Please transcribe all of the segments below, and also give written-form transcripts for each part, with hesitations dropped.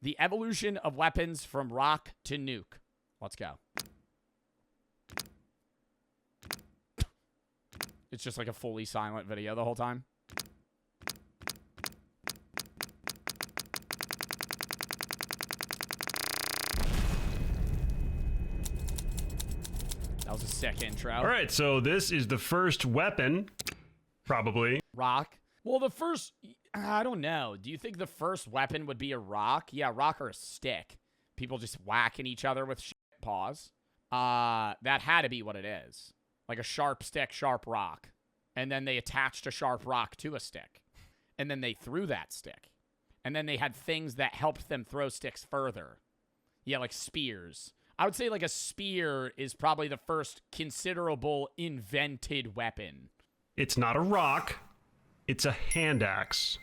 The evolution of weapons from rock to nuke. Let's go. It's just like a fully silent video the whole time. That was a sick intro. All right, so this is the first weapon, probably. Rock. Well, the first, I don't know. Do you think the first weapon would be a rock? Yeah, rock or a stick. People just whacking each other with shit. Pause. That had to be what it is. Like a sharp stick, sharp rock. And then they attached a sharp rock to a stick. And then they threw that stick. And then they had things that helped them throw sticks further. Yeah, like spears. I would say like a spear is probably the first considerable invented weapon. It's not a rock. It's a hand axe.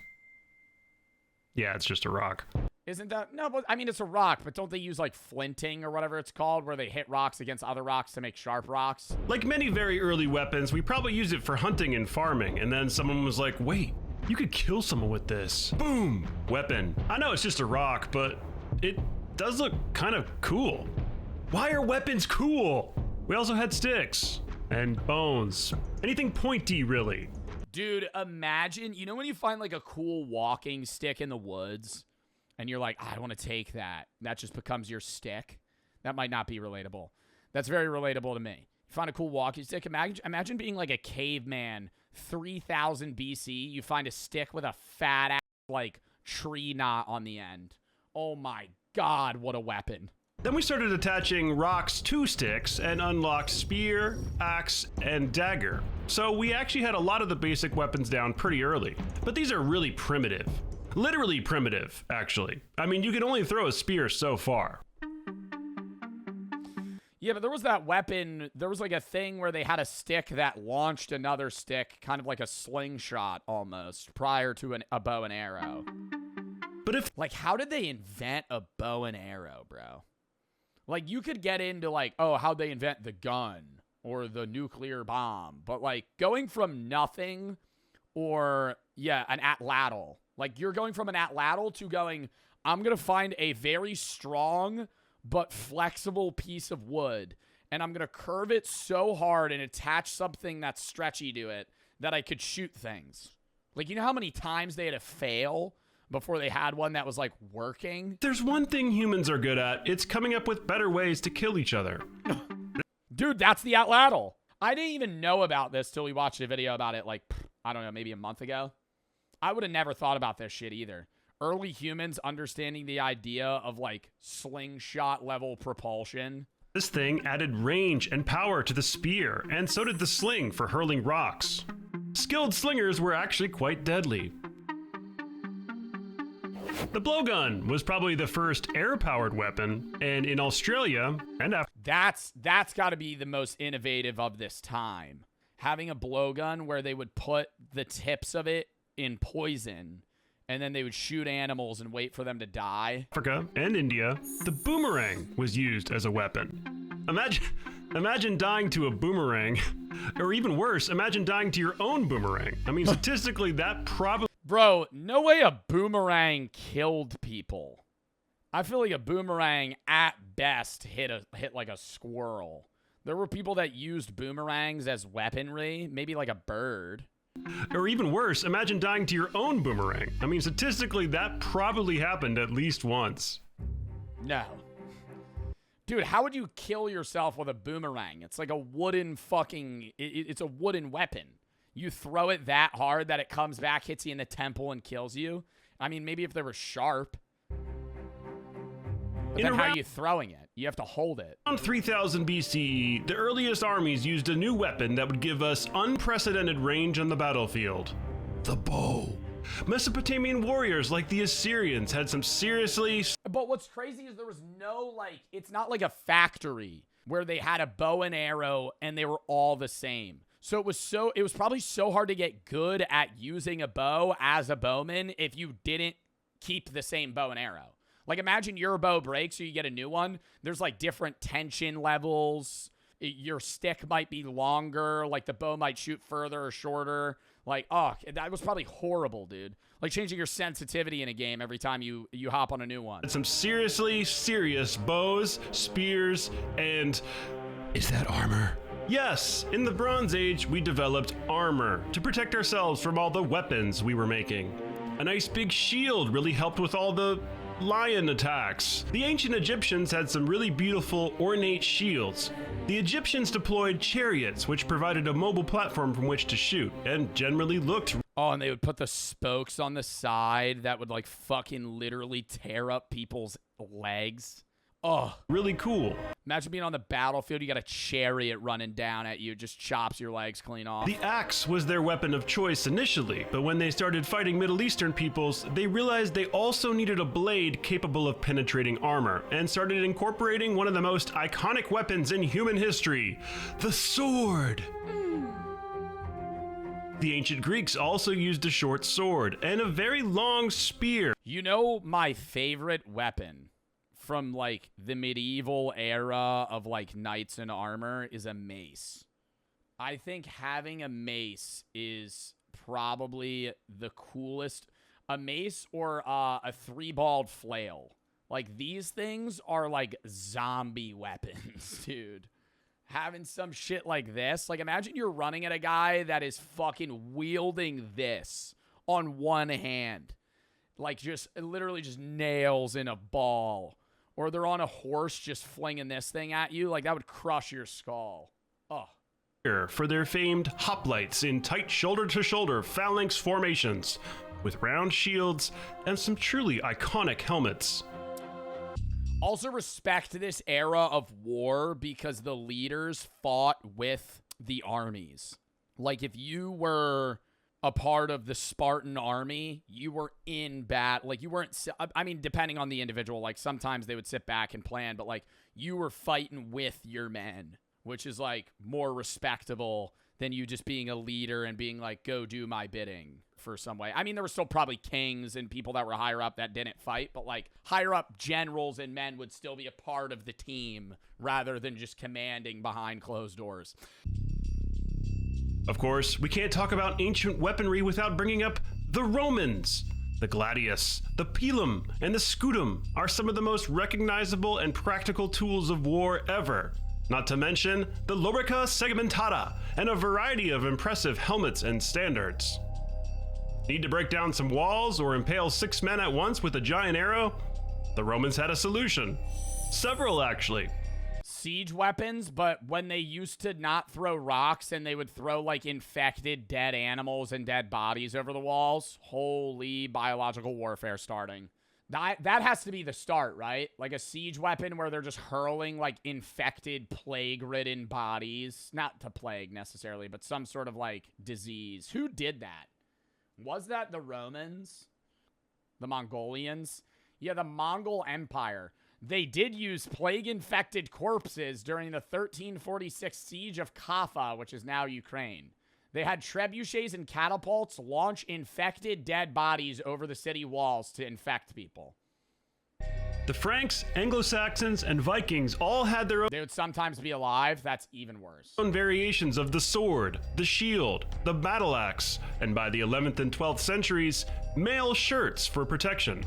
Yeah, it's just a rock. Isn't that? No, but I mean, it's a rock, but don't they use like flinting or whatever it's called, where they hit rocks against other rocks to make sharp rocks? Like many very early weapons, we probably use it for hunting and farming, and then someone was like, wait, you could kill someone with this. Boom! Weapon. I know it's just a rock, but it does look kind of cool. Why are weapons cool? We also had sticks and bones. Anything pointy, really. Dude, imagine, you know when you find like a cool walking stick in the woods and you're like, I want to take that. That just becomes your stick. That might not be relatable. That's very relatable to me. You find a cool walking stick. Imagine being like a caveman, 3000 BC. You find a stick with a fat ass like tree knot on the end. Oh my God, what a weapon. Then we started attaching rocks to sticks and unlocked spear, axe, and dagger. So we actually had a lot of the basic weapons down pretty early. But these are really primitive. Literally primitive, actually. I mean, you can only throw a spear so far. Yeah, but there was that weapon, there was like a thing where they had a stick that launched another stick, kind of like a slingshot almost, prior to a bow and arrow. But if... Like, how did they invent a bow and arrow, bro? Like, you could get into, like, oh, how'd they invent the gun or the nuclear bomb? But, like, going from nothing or, yeah, an atlatl. Like, you're going from an atlatl to going, I'm going to find a very strong but flexible piece of wood, and I'm going to curve it so hard and attach something that's stretchy to it that I could shoot things. Like, you know how many times they had to fail before they had one that was, like, working? There's one thing humans are good at. It's coming up with better ways to kill each other. Dude, that's the atlatl. I didn't even know about this till we watched a video about it, like, I don't know, maybe a month ago. I would have never thought about this shit either. Early humans understanding the idea of, like, slingshot-level propulsion. This thing added range and power to the spear, and so did the sling for hurling rocks. Skilled slingers were actually quite deadly. The blowgun was probably the first air-powered weapon, and in Australia, and after... That's got to be the most innovative of this time. Having a blowgun where they would put the tips of it in poison, and then they would shoot animals and wait for them to die. Africa and India, the boomerang was used as a weapon. Imagine dying to a boomerang, or even worse, imagine dying to your own boomerang. I mean, statistically, that probably... Bro, no way a boomerang killed people. I feel like a boomerang at best hit like a squirrel. There were people that used boomerangs as weaponry, maybe like a bird. Or even worse, imagine dying to your own boomerang. I mean, statistically, that probably happened at least once. No. Dude, how would you kill yourself with a boomerang? It's like a wooden fucking... It's a wooden weapon. You throw it that hard that it comes back, hits you in the temple, and kills you. I mean, maybe if they were sharp. But then how are you throwing it? You have to hold it. Around 3000 BC, the earliest armies used a new weapon that would give us unprecedented range on the battlefield. The bow. Mesopotamian warriors like the Assyrians had some seriously... But what's crazy is there was no, like... It's not like a factory where they had a bow and arrow and they were all the same. So it was probably so hard to get good at using a bow as a bowman if you didn't keep the same bow and arrow. Like, imagine your bow breaks or you get a new one. There's, like, different tension levels. Your stick might be longer. Like, the bow might shoot further or shorter. Like, oh, that was probably horrible, dude. Like changing your sensitivity in a game every time you hop on a new one. Some seriously serious bows, spears, and... is that armor? Yes, in the Bronze Age, we developed armor to protect ourselves from all the weapons we were making. A nice big shield really helped with all the lion attacks. The ancient Egyptians had some really beautiful, ornate shields. The Egyptians deployed chariots, which provided a mobile platform from which to shoot, and generally looked... Oh, and they would put the spokes on the side that would, like, fucking literally tear up people's legs. Oh. really cool. Imagine being on the battlefield, you got a chariot running down at you, just chops your legs clean off. The axe was their weapon of choice initially, but when they started fighting Middle Eastern peoples, they realized they also needed a blade capable of penetrating armor, and started incorporating one of the most iconic weapons in human history, the sword. The ancient Greeks also used a short sword and a very long spear. You know my favorite weapon from, like, the medieval era of, like, knights in armor is a mace. I think having a mace is probably the coolest. A mace or a three-balled flail. Like, these things are, like, zombie weapons, dude. Having some shit like this. Like, imagine you're running at a guy that is fucking wielding this on one hand. Like, just literally just nails in a ball. Or they're on a horse just flinging this thing at you. Like, that would crush your skull. Oh. For their famed hoplites in tight shoulder-to-shoulder phalanx formations, with round shields and some truly iconic helmets. Also respect this era of war because the leaders fought with the armies. Like, if you were a part of the Spartan army, you were in battle. Like, you weren't, I mean, depending on the individual, like, sometimes they would sit back and plan, but, like, you were fighting with your men, which is, like, more respectable than you just being a leader and being like, go do my bidding for some way. I mean, there were still probably kings and people that were higher up that didn't fight, but, like, higher up generals and men would still be a part of the team rather than just commanding behind closed doors. Of course, we can't talk about ancient weaponry without bringing up the Romans. The gladius, the pilum, and the scutum are some of the most recognizable and practical tools of war ever. Not to mention the lorica segmentata and a variety of impressive helmets and standards. Need to break down some walls or impale 6 men at once with a giant arrow? The Romans had a solution. Several, actually. Siege weapons, but when they used to not throw rocks and they would throw, like, infected dead animals and dead bodies over the walls. Holy biological warfare starting. That has to be the start, right? Like a siege weapon where they're just hurling, like, infected, plague-ridden bodies. Not to plague, necessarily, but some sort of, like, disease. Who did that? Was that the Romans? The Mongolians? Yeah, the Mongol Empire. They did use plague-infected corpses during the 1346 siege of Kaffa, which is now Ukraine. They had trebuchets and catapults launch infected dead bodies over the city walls to infect people. The Franks, Anglo-Saxons, and Vikings all had their They would sometimes be alive. That's even worse. own variations of the sword, the shield, the battle axe, and by the 11th and 12th centuries, mail shirts for protection.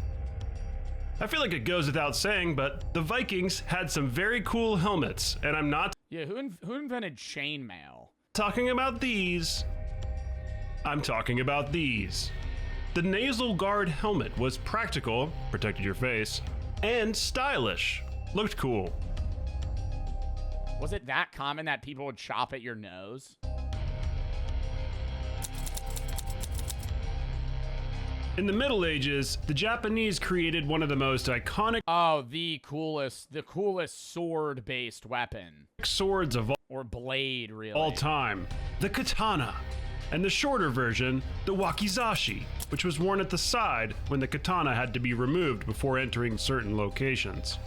I feel like it goes without saying, but the Vikings had some very cool helmets, and I'm not Yeah, who invented chainmail? talking about these. I'm talking about these. The nasal guard helmet was practical, protected your face, and stylish. Looked cool. Was it that common that people would chop at your nose? In the Middle Ages, the Japanese created one of the most iconic Oh, the coolest sword-based weapon. swords of Or blade, really. all time, the katana, and the shorter version, the wakizashi, which was worn at the side when the katana had to be removed before entering certain locations.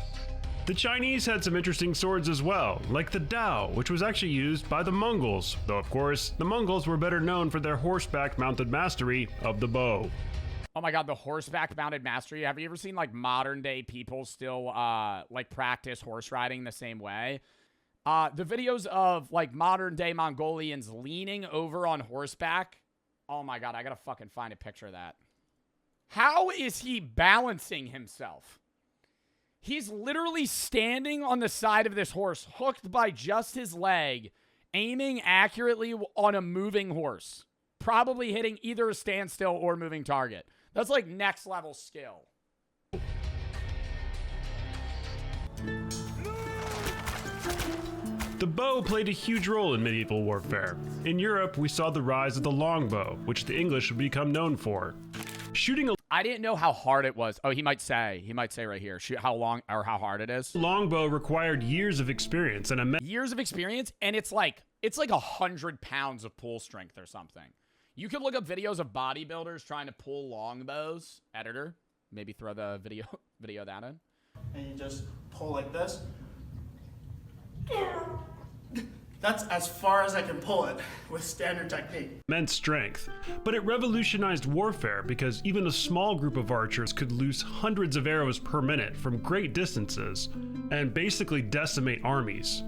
The Chinese had some interesting swords as well, like the dao, which was actually used by the Mongols, though of course, the Mongols were better known for their horseback-mounted mastery of the bow. Oh my god, the horseback mounted mastery. Have you ever seen, like, modern day people still like practice horse riding the same way? The videos of, like, modern day Mongolians leaning over on horseback Oh my god, I gotta fucking find a picture of that. How is he balancing himself? He's literally standing on the side of this horse, hooked by just his leg, aiming accurately on a moving horse. Probably hitting either a standstill or moving target. That's like next level skill. The bow played a huge role in medieval warfare. In Europe, we saw the rise of the longbow, which the English would become known for. Shooting a I didn't know how hard it was. Oh, he might say right here, shoot how long or how hard it is. longbow required years of experience and Years of experience, and it's like 100 pounds of pull strength or something. You could look up videos of bodybuilders trying to pull longbows. Editor, maybe throw the video that in. And you just pull like this. That's as far as I can pull it with standard technique. immense strength. But it revolutionized warfare because even a small group of archers could loose hundreds of arrows per minute from great distances and basically decimate armies.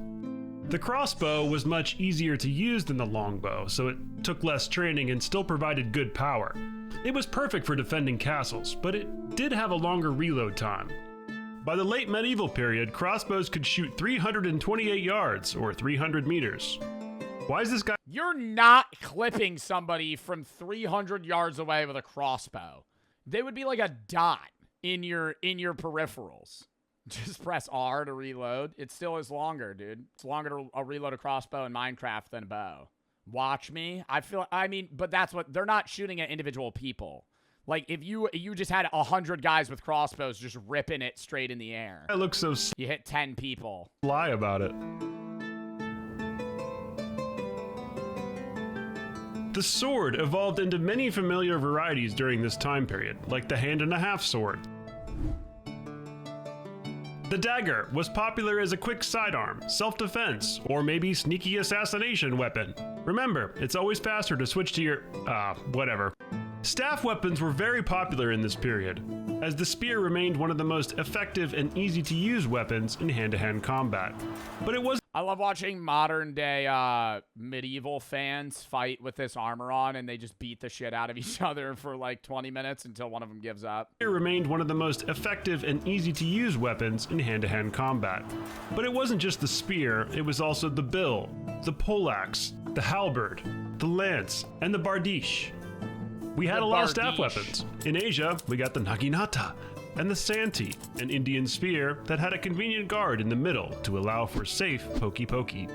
The crossbow was much easier to use than the longbow, so it took less training and still provided good power. It was perfect for defending castles, but it did have a longer reload time. By the late medieval period, crossbows could shoot 328 yards, or 300 meters. Why is this guy? You're not clipping somebody from 300 yards away with a crossbow. They would be like a dot in your peripherals. Just press R to reload. It still is longer, dude. It's longer to reload a crossbow in Minecraft than a bow. Watch me. But that's what they're not shooting at individual people. Like if you just had 100 guys with crossbows just ripping it straight in the air. I look so You hit 10 people. sly about it. The sword evolved into many familiar varieties during this time period, like the hand-and-a-half sword. The dagger was popular as a quick sidearm, self-defense, or maybe sneaky assassination weapon. Remember, it's always faster to switch to your, whatever. Staff weapons were very popular in this period, as the spear remained one of the most effective and easy-to-use weapons in hand-to-hand combat. But it was I love watching modern-day medieval fans fight with this armor on, and they just beat the shit out of each other for like 20 minutes until one of them gives up. It remained one of the most effective and easy-to-use weapons in hand-to-hand combat. But it wasn't just the spear, it was also the bill, the poleaxe, the halberd, the lance, and the bardiche. We had a lot of staff weapons. In Asia, we got the naginata and the santi, an Indian spear that had a convenient guard in the middle to allow for safe pokey-pokey.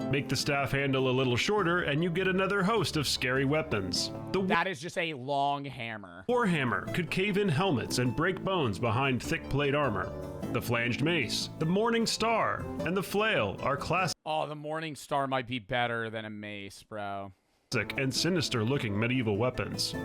Make the staff handle a little shorter and you get another host of scary weapons. That is just a long hammer. Warhammer could cave in helmets and break bones behind thick plate armor. The flanged mace, the morning star, and the flail are classic Oh, the Morning Star might be better than a mace, bro. and sinister-looking medieval weapons.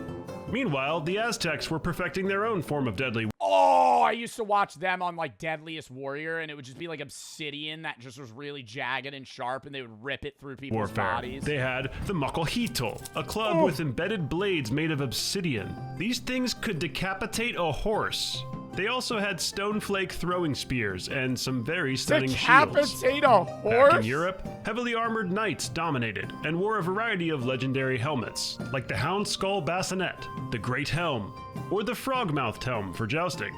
Meanwhile, the Aztecs were perfecting their own form of deadly Oh, I used to watch them on like Deadliest Warrior, and it would just be like obsidian that just was really jagged and sharp, and they would rip it through people's warfare. bodies. They had the makohito, a club with embedded blades made of obsidian. These things could decapitate a horse. They also had stoneflake throwing spears and some very stunning shields. Decapitate a horse? Back in Europe, heavily armored knights dominated and wore a variety of legendary helmets, like the hound skull bassinet, the great helm, or the frog-mouthed helm for jousting.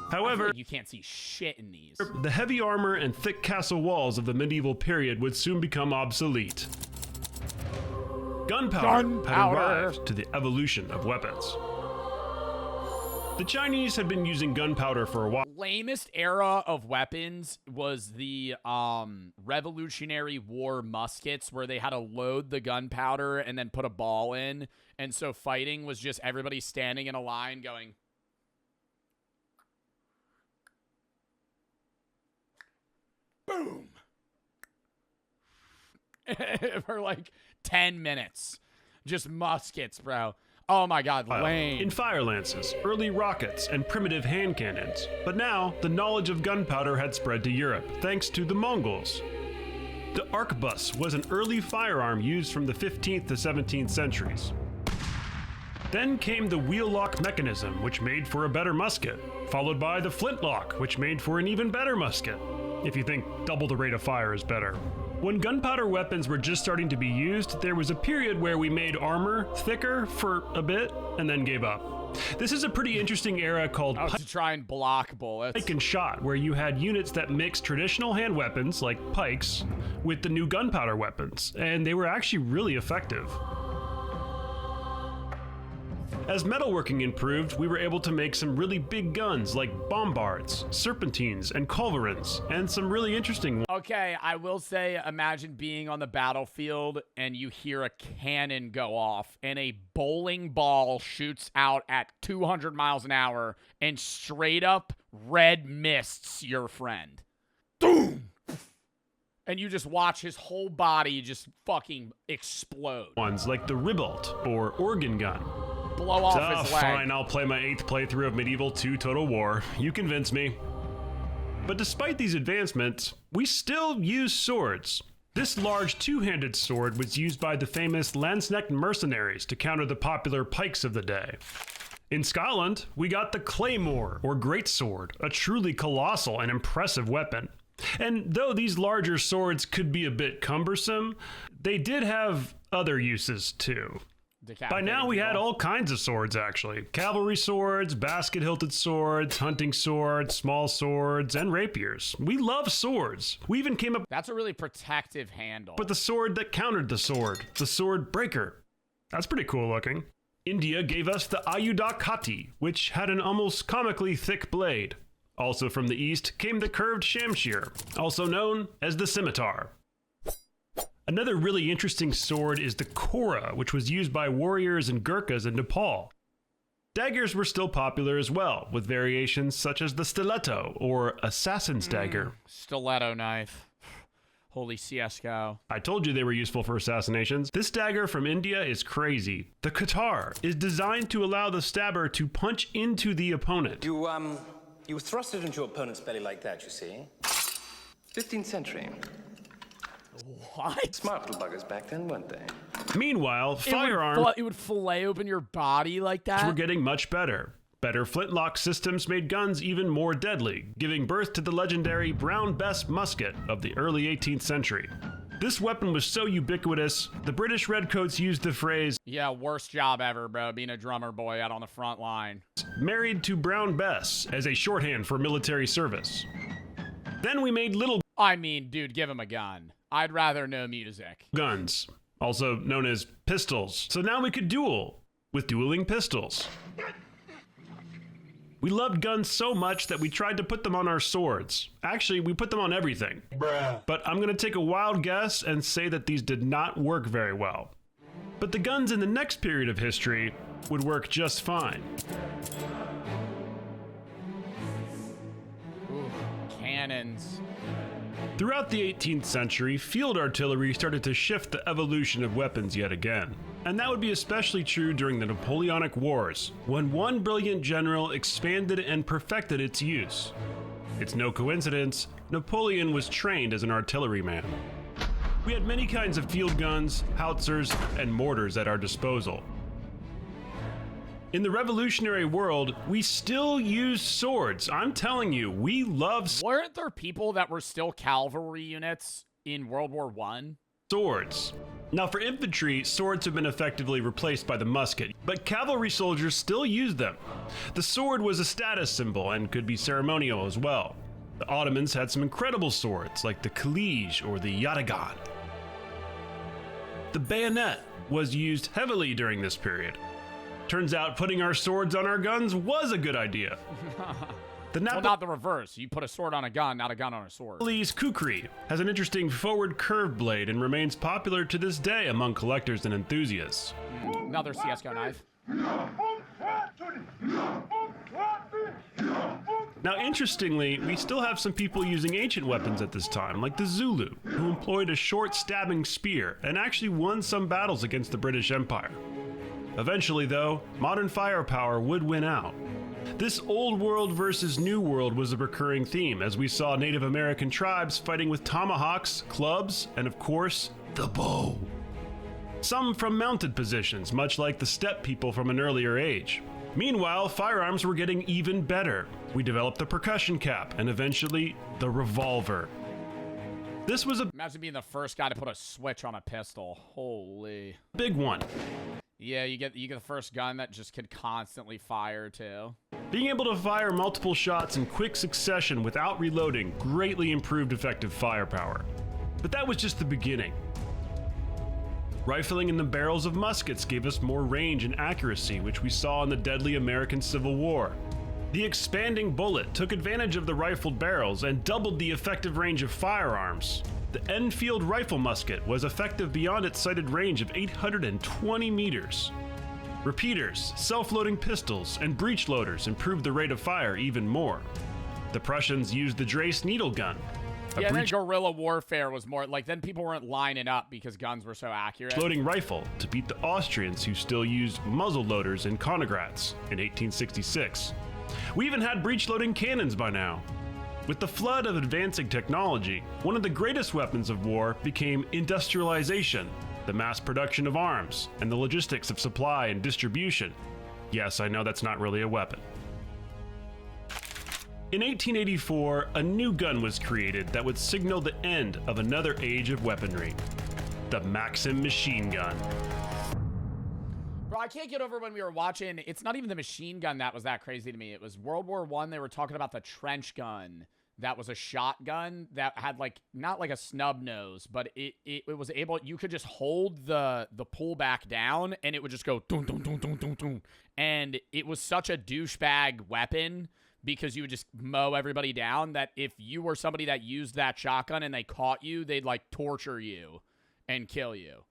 However, You can't see shit in these. the heavy armor and thick castle walls of the medieval period would soon become obsolete. Gunpowder had arrived to the evolution of weapons. The Chinese had been using gunpowder for a while. Lamest era of weapons was the Revolutionary War muskets, where they had to load the gunpowder and then put a ball in, and so fighting was just everybody standing in a line going boom for like 10 minutes. Just muskets, bro. Oh my god, lame. In fire lances, early rockets, and primitive hand cannons. But now, the knowledge of gunpowder had spread to Europe, thanks to the Mongols. The arquebus was an early firearm used from the 15th to 17th centuries. Then came the wheel-lock mechanism, which made for a better musket, followed by the flintlock, which made for an even better musket, if you think double the rate of fire is better. When gunpowder weapons were just starting to be used, there was a period where we made armor thicker for a bit and then gave up. This is a pretty interesting era called to try and block bullets. pike and shot, where you had units that mixed traditional hand weapons, like pikes, with the new gunpowder weapons, and they were actually really effective. As metalworking improved, we were able to make some really big guns like bombards, serpentines, and culverins, and some really interesting ones. Okay, I will say, imagine being on the battlefield and you hear a cannon go off and a bowling ball shoots out at 200 miles an hour and straight up red mists your friend. Boom! And you just watch his whole body just fucking explode. Ones like the Ribolt or organ gun. Blow off his leg. Fine, I'll play my 8th playthrough of Medieval 2 Total War. You convince me. But despite these advancements, we still use swords. This large two-handed sword was used by the famous Lanzknecht mercenaries to counter the popular pikes of the day. In Scotland, we got the claymore, or greatsword, a truly colossal and impressive weapon. And though these larger swords could be a bit cumbersome, they did have other uses too. By now we had all kinds of swords, actually. Cavalry swords, basket-hilted swords, hunting swords, small swords, and rapiers. We love swords. We even came up That's a really protective handle. with the sword that countered the sword breaker. That's pretty cool looking. India gave us the Ayudhakati, which had an almost comically thick blade. Also from the east came the curved shamshir, also known as the scimitar. Another really interesting sword is the Kora, which was used by warriors and Gurkhas in Nepal. Daggers were still popular as well, with variations such as the stiletto or assassin's dagger. Stiletto knife. Holy CSGO. I told you they were useful for assassinations. This dagger from India is crazy. The Qatar is designed to allow the stabber to punch into the opponent. You thrust it into your opponent's belly like that, you see. 15th century. What? Smart little buggers back then, weren't they? Meanwhile, firearms It would fillet open your body like that? were getting much better. Better flintlock systems made guns even more deadly, giving birth to the legendary Brown Bess musket of the early 18th century. This weapon was so ubiquitous, the British Redcoats used the phrase, Yeah, worst job ever, bro, being a drummer boy out on the front line. married to Brown Bess, as a shorthand for military service. Then we made little I mean, dude, give him a gun. I'd rather know music. guns, also known as pistols. So now we could duel with dueling pistols. We loved guns so much that we tried to put them on our swords. Actually, we put them on everything. But I'm gonna take a wild guess and say that these did not work very well. But the guns in the next period of history would work just fine. Ooh, cannons. Throughout the 18th century, field artillery started to shift the evolution of weapons yet again. And that would be especially true during the Napoleonic Wars, when one brilliant general expanded and perfected its use. It's no coincidence, Napoleon was trained as an artilleryman. We had many kinds of field guns, howitzers, and mortars at our disposal. In the revolutionary world, we still use swords. I'm telling you, we love Weren't there people that were still cavalry units in World War I? swords. Now for infantry, swords have been effectively replaced by the musket, but cavalry soldiers still use them. The sword was a status symbol and could be ceremonial as well. The Ottomans had some incredible swords like the Kalij or the Yatagan. The bayonet was used heavily during this period. Turns out putting our swords on our guns was a good idea. The Well, not the reverse. You put a sword on a gun, not a gun on a sword. Nepalese kukri has an interesting forward curved blade and remains popular to this day among collectors and enthusiasts. Another CSGO knife. Now, interestingly, we still have some people using ancient weapons at this time, like the Zulu, who employed a short stabbing spear and actually won some battles against the British Empire. Eventually, though, modern firepower would win out. This old world versus new world was a recurring theme, as we saw Native American tribes fighting with tomahawks, clubs, and of course, the bow. Some from mounted positions, much like the steppe people from an earlier age. Meanwhile, firearms were getting even better. We developed the percussion cap, and eventually, the revolver. This was a Imagine being the first guy to put a switch on a pistol. Holy. big one. Yeah, you get the first gun that just can constantly fire too. Being able to fire multiple shots in quick succession without reloading greatly improved effective firepower. But that was just the beginning. Rifling in the barrels of muskets gave us more range and accuracy, which we saw in the deadly American Civil War. The expanding bullet took advantage of the rifled barrels and doubled the effective range of firearms. The Enfield rifle musket was effective beyond its cited range of 820 meters. Repeaters, self-loading pistols, and breech loaders improved the rate of fire even more. The Prussians used the Drace needle gun. Yeah, then guerrilla warfare was more like, then people weren't lining up because guns were so accurate. Loading rifle to beat the Austrians who still used muzzle loaders in Königgrätz in 1866. We even had breech loading cannons by now. With the flood of advancing technology, one of the greatest weapons of war became industrialization, the mass production of arms, and the logistics of supply and distribution. Yes, I know that's not really a weapon. In 1884, a new gun was created that would signal the end of another age of weaponry: the Maxim machine gun. Bro, I can't get over when we were watching, it's not even the machine gun that was that crazy to me. It was World War I, they were talking about the trench gun. That was a shotgun that had like, not like a snub nose, but it was able, you could just hold the pull back down and it would just go dun, dun, dun, dun, dun, dun. And it was such a douchebag weapon because you would just mow everybody down that if you were somebody that used that shotgun and they caught you, they'd like torture you and kill you.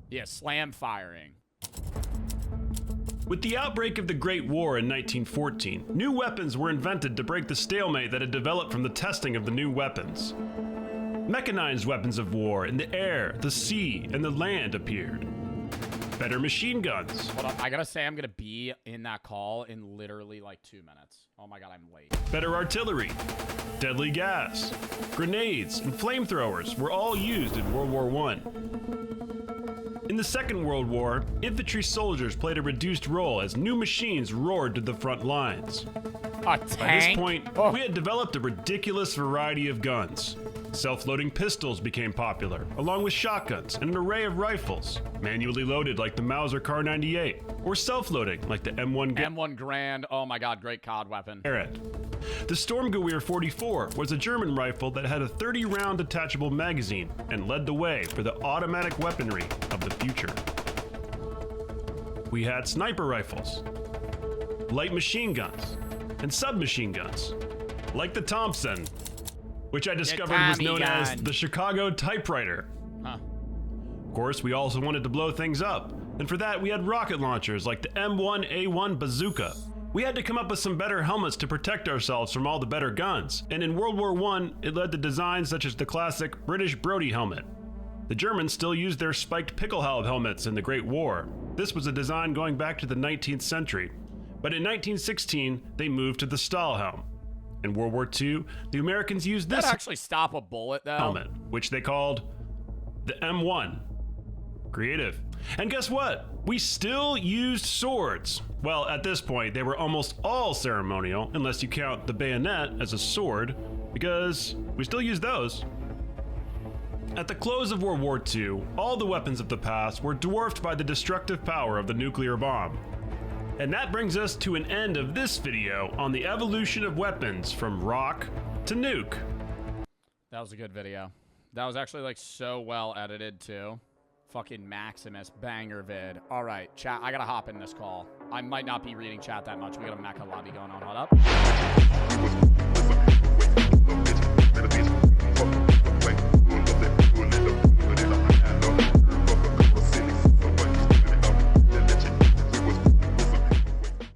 Yeah, slam firing. With the outbreak of the Great War in 1914, new weapons were invented to break the stalemate that had developed from the testing of the new weapons. Mechanized weapons of war in the air, the sea, and the land appeared. Better machine guns. Hold on, I gotta say I'm gonna be in that call in literally like 2 minutes. Oh my god, I'm late. Better artillery. Deadly gas. Grenades and flamethrowers were all used in World War I. In the Second World War, infantry soldiers played a reduced role as new machines roared to the front lines. A tank? By this point, we had developed a ridiculous variety of guns. Self-loading pistols became popular, along with shotguns and an array of rifles, manually loaded like the Mauser Kar-98, or self-loading like the M1 Grand. Oh my god, great COD weapon. Garand. The Sturmgewehr 44 was a German rifle that had a 30-round detachable magazine and led the way for the automatic weaponry of the future. We had sniper rifles, light machine guns, and submachine guns, like the Thompson, which I discovered was known as the Chicago typewriter. Huh. Of course, we also wanted to blow things up, and for that we had rocket launchers like the M1A1 bazooka. We had to come up with some better helmets to protect ourselves from all the better guns, and in World War I, it led to designs such as the classic British Brodie helmet. The Germans still used their spiked Pickelhaube helmets in the Great War. This was a design going back to the 19th century, but in 1916, they moved to the Stahlhelm. In World War II, the Americans used this That actually stop a bullet though. helmet, which they called the M1. Creative. And guess what? We still used swords. Well, at this point, they were almost all ceremonial, unless you count the bayonet as a sword, because we still use those. At the close of World War II, all the weapons of the past were dwarfed by the destructive power of the nuclear bomb. And that brings us to an end of this video on the evolution of weapons from rock to nuke. That was a good video. That was actually like so well edited too. Fucking Maximus banger vid. All right, chat, I gotta hop in this call. I might not be reading chat that much. We got a mecha lobby going on. Hold up.